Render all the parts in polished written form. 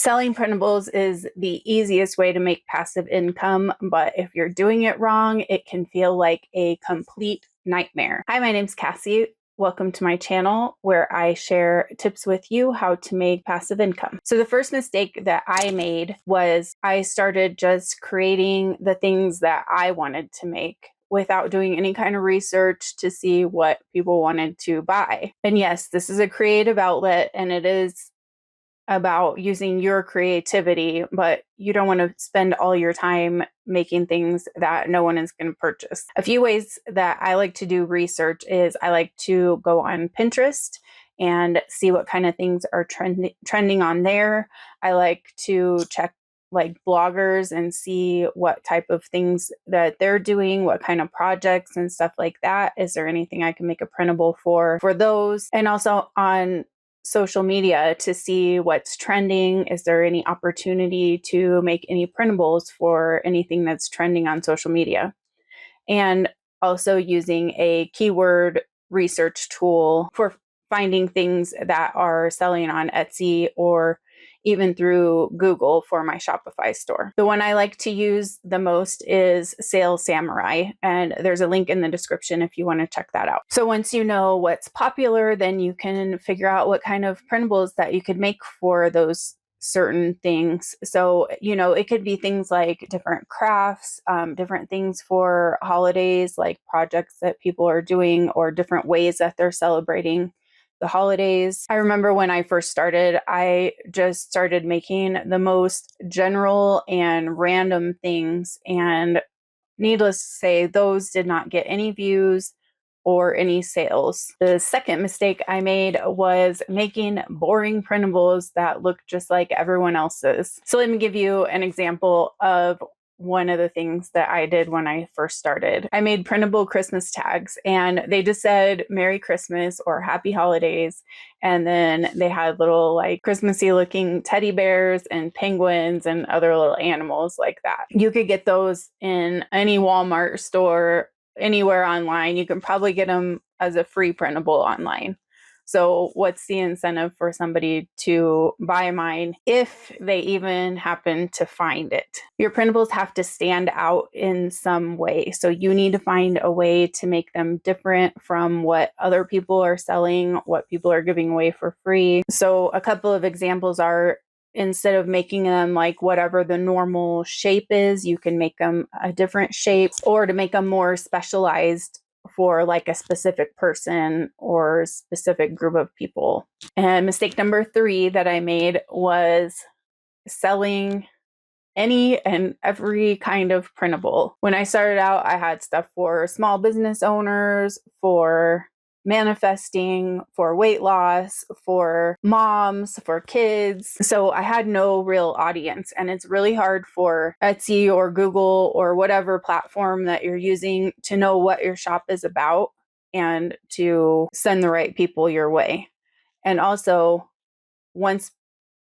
Selling printables is the easiest way to make passive income, but if you're doing it wrong, it can feel like a complete nightmare. Hi, my name's Cassie. Welcome to my channel where I share tips with you how to make passive income. So the first mistake that I made was I started just creating the things that I wanted to make without doing any kind of research to see what people wanted to buy. And yes, this is a creative outlet and it is about using your creativity, but you don't want to spend all your time making things that no one is going to purchase. A few ways that I like to do research is I like to go on Pinterest and see what kind of things are trending on there. I like to check like bloggers and see what type of things that they're doing, what kind of projects and stuff like that. Is there anything I can make a printable for those? And also on social media to see what's trending. Is there any opportunity to make any printables for anything that's trending on social media? And also using a keyword research tool for finding things that are selling on Etsy or even through Google for my Shopify store. The one I like to use the most is Sales Samurai, and there's a link in the description if you want to check that out. So once you know what's popular, then you can figure out what kind of printables that you could make for those certain things. So, it could be things like different crafts, different things for holidays, like projects that people are doing or different ways that they're celebrating the holidays. I remember when I first started, I just started making the most general and random things. And needless to say, those did not get any views or any sales. The second mistake I made was making boring printables that look just like everyone else's. So let me give you an example of one of the things that I did when I first started. I made printable Christmas tags and they just said Merry Christmas or Happy Holidays. And then they had little like Christmassy looking teddy bears and penguins and other little animals like that. You could get those in any Walmart store, anywhere online. You can probably get them as a free printable online. So what's the incentive for somebody to buy mine if they even happen to find it? Your printables have to stand out in some way. So you need to find a way to make them different from what other people are selling, what people are giving away for free. So a couple of examples are, instead of making them like whatever the normal shape is, you can make them a different shape, or to make them more specialized for like a specific person or specific group of people. And mistake number 3 that I made was selling any and every kind of printable. When I started out, I had stuff for small business owners, for manifesting, for weight loss, for moms, for kids. So I had no real audience, and it's really hard for Etsy or Google or whatever platform that you're using to know what your shop is about and to send the right people your way. And also, once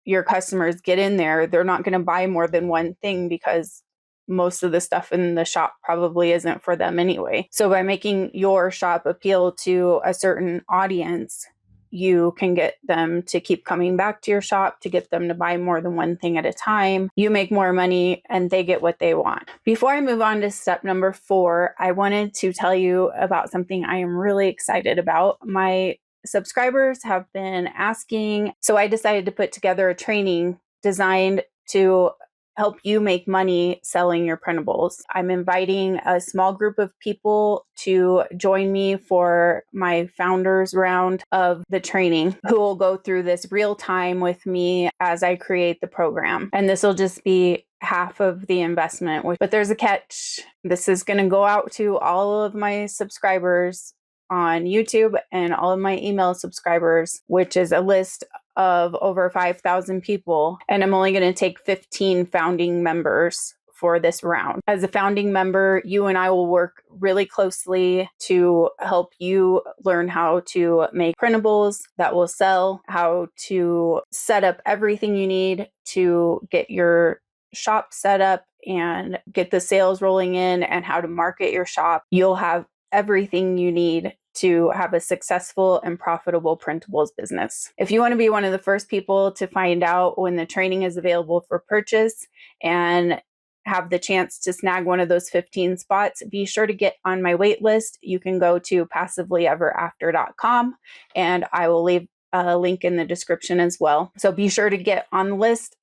your customers get in there, they're not going to buy more than one thing because most of the stuff in the shop probably isn't for them anyway. So by making your shop appeal to a certain audience, you can get them to keep coming back to your shop, to get them to buy more than one thing at a time. You make more money and they get what they want. Before I move on to step number 4, I wanted to tell you about something I am really excited about. My subscribers have been asking, so I decided to put together a training designed to help you make money selling your printables. I'm inviting a small group of people to join me for my founders round of the training, who will go through this real time with me as I create the program. And this will just be half of the investment, but there's a catch. This is going to go out to all of my subscribers on YouTube and all of my email subscribers, which is a list of over 5,000 people. And I'm only going to take 15 founding members for this round. As a founding member, you and I will work really closely to help you learn how to make printables that will sell, how to set up everything you need to get your shop set up and get the sales rolling in, and how to market your shop. You'll have everything you need to have a successful and profitable printables business. If you want to be one of the first people to find out when the training is available for purchase and have the chance to snag one of those 15 spots, be sure to get on my wait list. You can go to PassivelyEverAfter.com, and I will leave a link in the description as well. So be sure to get on the list,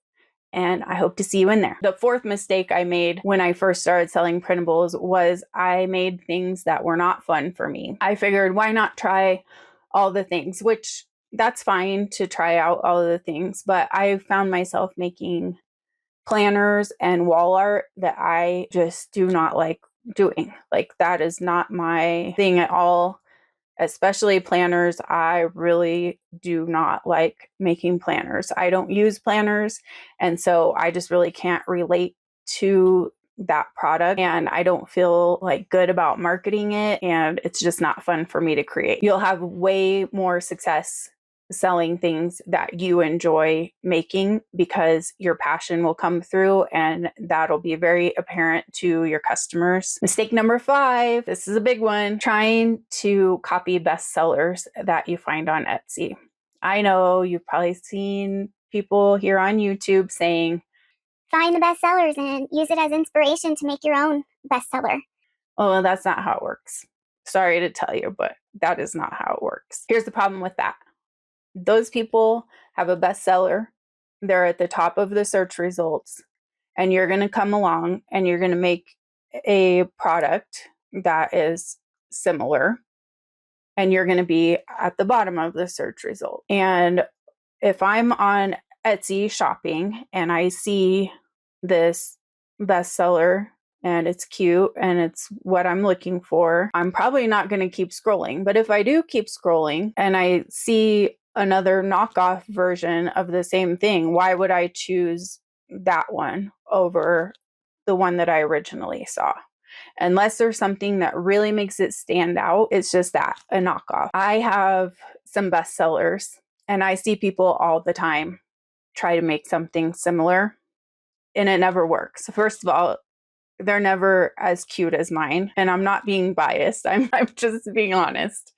and I hope to see you in there. The fourth mistake I made when I first started selling printables was I made things that were not fun for me. I figured, why not try all the things, which that's fine to try out all of the things, but I found myself making planners and wall art that I just do not like doing. Like, that is not my thing at all. Especially planners. I really do not like making planners. I don't use planners, and so I just really can't relate to that product, and I don't feel like good about marketing it, and it's just not fun for me to create. You'll have way more success selling things that you enjoy making because your passion will come through, and that'll be very apparent to your customers. Mistake number 5, this is a big one, trying to copy bestsellers that you find on Etsy. I know you've probably seen people here on YouTube saying, find the bestsellers and use it as inspiration to make your own bestseller. oh, that's not how it works. Sorry to tell you, but that is not how it works. Here's the problem with that. Those people have a bestseller. They're at the top of the search results, and you're going to come along and you're going to make a product that is similar, and you're going to be at the bottom of the search result. And if I'm on Etsy shopping and I see this bestseller and it's cute and it's what I'm looking for, I'm probably not going to keep scrolling. But if I do keep scrolling and I see another knockoff version of the same thing, why would I choose that one over the one that I originally saw? Unless there's something that really makes it stand out, it's just that, a knockoff. I have some bestsellers, and I see people all the time try to make something similar, and it never works. First of all, they're never as cute as mine, and I'm not being biased. I'm just being honest.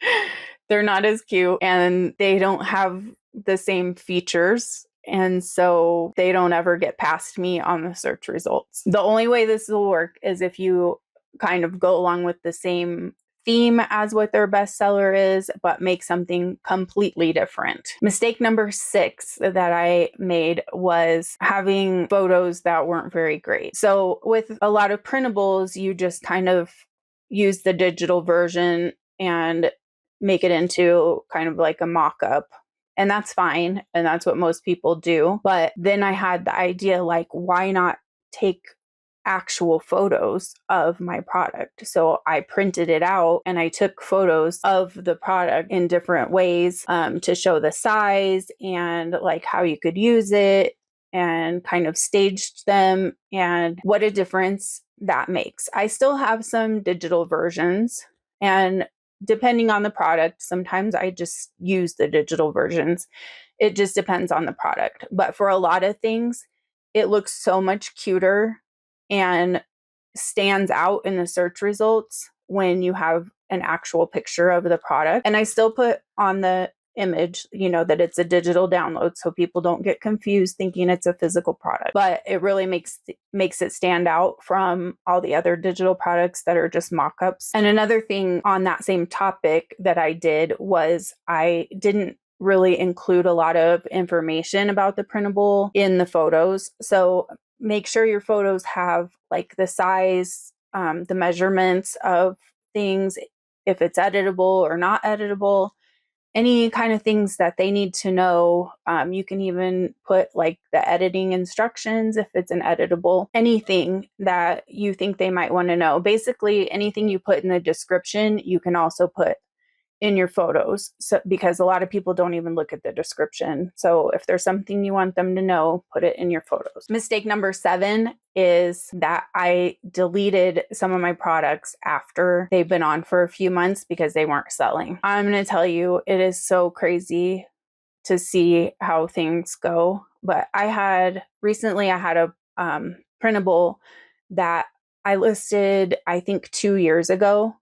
They're not as cute, and they don't have the same features, and so they don't ever get past me on the search results. The only way this will work is if you kind of go along with the same theme as what their bestseller is, but make something completely different. Mistake number 6 that I made was having photos that weren't very great. So with a lot of printables, you just kind of use the digital version and make it into kind of like a mock-up. And that's fine. And that's what most people do. But then I had the idea, like, why not take actual photos of my product? So I printed it out and I took photos of the product in different ways to show the size and like how you could use it, and kind of staged them, and what a difference that makes. I still have some digital versions, and depending on the product, sometimes I just use the digital versions. It just depends on the product. But for a lot of things, it looks so much cuter and stands out in the search results when you have an actual picture of the product. And I still put on the image, that it's a digital download, so people don't get confused thinking it's a physical product. But it really makes it stand out from all the other digital products that are just mock-ups. And another thing on that same topic that I did was I didn't really include a lot of information about the printable in the photos. So make sure your photos have like the size, the measurements of things, if it's editable or not editable, any kind of things that they need to know. You can even put like the editing instructions if it's an editable, anything that you think they might want to know. Basically, anything you put in the description, you can also put in your photos. So, because a lot of people don't even look at the description. So if there's something you want them to know, put it in your photos. Mistake number 7 is that I deleted some of my products after they've been on for a few months because they weren't selling. I'm going to tell you, it is so crazy to see how things go. But recently I had a printable that I listed, I think 2 years ago,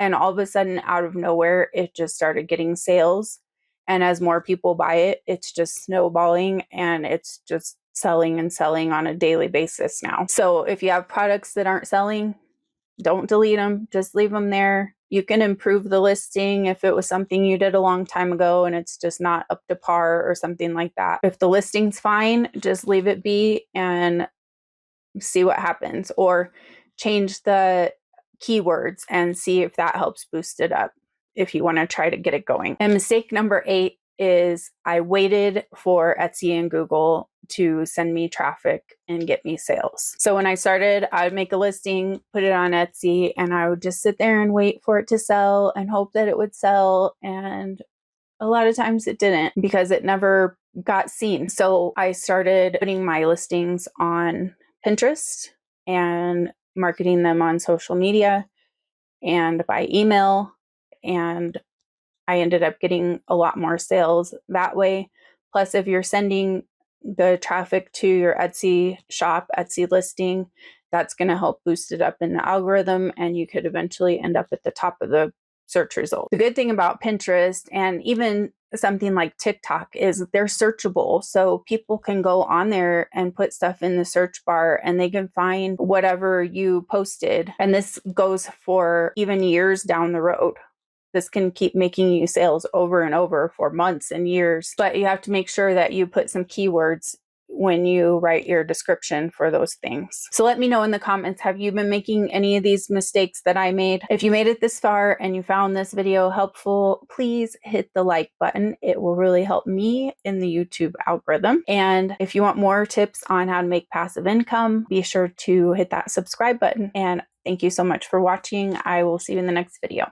And all of a sudden, out of nowhere, it just started getting sales. And as more people buy it, it's just snowballing, and it's just selling and selling on a daily basis now. So if you have products that aren't selling, don't delete them, just leave them there. You can improve the listing if it was something you did a long time ago and it's just not up to par or something like that. If the listing's fine, just leave it be and see what happens, or change the keywords and see if that helps boost it up if you want to try to get it going. And mistake number 8 is I waited for Etsy and Google to send me traffic and get me sales. So when I started, I would make a listing, put it on Etsy, and I would just sit there and wait for it to sell and hope that it would sell. And a lot of times it didn't, because it never got seen. So I started putting my listings on Pinterest and marketing them on social media and by email, and I ended up getting a lot more sales that way. Plus, if you're sending the traffic to your Etsy shop, Etsy listing, that's going to help boost it up in the algorithm, and you could eventually end up at the top of the search results. The good thing about Pinterest and even something like TikTok is they're searchable. So people can go on there and put stuff in the search bar and they can find whatever you posted. And this goes for even years down the road. This can keep making you sales over and over for months and years, but you have to make sure that you put some keywords when you write your description for those things. So let me know in the comments, have you been making any of these mistakes that I made? If you made it this far and you found this video helpful, please hit the like button. It will really help me in the YouTube algorithm. And if you want more tips on how to make passive income, be sure to hit that subscribe button. And thank you so much for watching. I will see you in the next video.